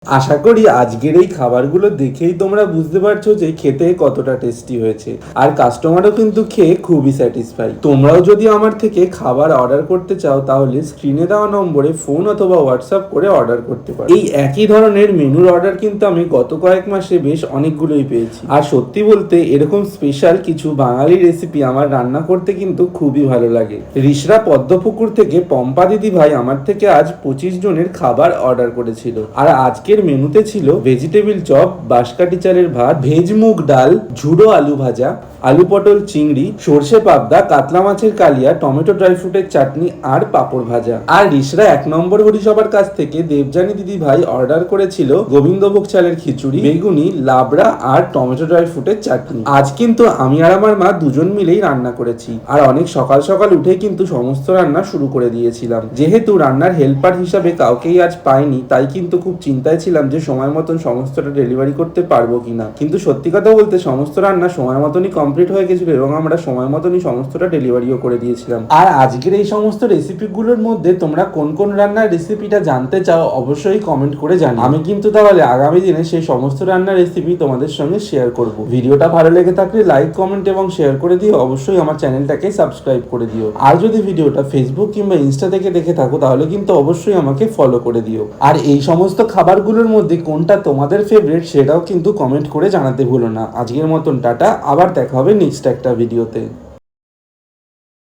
আশা করি আজকের এই খাবারগুলো দেখেই তোমরা বুঝতে পারছো যে খেতে কতটা টেস্টি হয়েছে, আর কাস্টমারও কিন্তু খেয়ে খুবই স্যাটিসফাই। তোমরাও যদি আমার থেকে খাবার অর্ডার করতে চাও তাহলে স্ক্রিনে দেওয়া নম্বরে ফোন অথবা হোয়াটসঅ্যাপ করে অর্ডার করতে পারো। এই একই ধরনের মেনুর অর্ডার কিন্তু আমি গত কয়েক মাসে বেশ অনেকগুলোই পেয়েছি, আর সত্যি বলতে এরকম স্পেশাল কিছু বাঙালি রেসিপি আমার রান্না করতে কিন্তু খুবই ভালো লাগে। রিসরা পদ্মপুকুর থেকে পম্পা দিদি ভাই আমার থেকে আজ 25 জনের খাবার অর্ডার করেছিল, আর আজকের মেনুতে ছিল ভেজিটেবিল চপ, বাঁশকাঠি চালের ভাত, ভেজ মুগ ডাল, ঝুড়ো আলু ভাজা, আলু পটল চিংড়ি, সর্ষে পাবদা, কাতলা মাছের কালিয়া, টমেটো ড্রাই ফ্রুটের চাটনি আর পাঁপড় ভাজা। আর রিসরা 1 নম্বর হরিসভার কাছ থেকে দেবযানী দিদি ভাই অর্ডার করেছিল গোবিন্দভোগ চালের খিচুড়ি, বেগুনি, লাবড়া আর টমেটো ড্রাই ফ্রুটের চাটনি। আজ কিন্তু আমি আর আমার মা দুজন মিলেই রান্না করেছি, আর অনেক সকাল সকাল উঠে কিন্তু সমস্ত রান্না শুরু করে দিয়েছিলাম। যেহেতু রান্নার হেল্পার হিসাবে কাউকেই আজ পাইনি, তাই কিন্তু খুব চিন্তায় ছিলাম যে সময় মতন সমস্তটা ডেলিভারি করতে পারবো কিনা। কিন্তু সত্যি কথা বলতে সমস্ত রান্না সময় মতনই কমপ্লিট হয়ে গেছিল এবং আমরা সময় মতনই সমস্তটা ডেলিভারিও করে দিয়েছিলাম। আর আজকের এই সমস্ত রেসিপিগুলোর মধ্যে তোমরা কোন কোন রান্নার রেসিপিটা জানতে চাও অবশ্যই কমেন্ট করে জানাও। আমি কিন্তু তাহলে আগামী দিনে সেই সমস্ত রান্নার রেসিপি তোমাদের সঙ্গে শেয়ার করব। ভিডিওটা ভালো লেগে থাকলে লাইক, কমেন্ট এবং শেয়ার করে দিও। অবশ্যই আমার চ্যানেলটাকে সাবস্ক্রাইব করে দিও। আর যদি ভিডিওটা ফেসবুক কিংবা ইনস্টা থেকে দেখে থাকো তাহলে কিন্তু অবশ্যই আমাকে ফলো করে দিও। আর এই সমস্ত খাবারগুলোর মধ্যে কোনটা তোমাদের ফেভারিট সেটাও কিন্তু কমেন্ট করে জানাতে ভুলো না। আজকের মতন টাটা, আবার দেখা হবে নেক্সট একটা ভিডিওতে।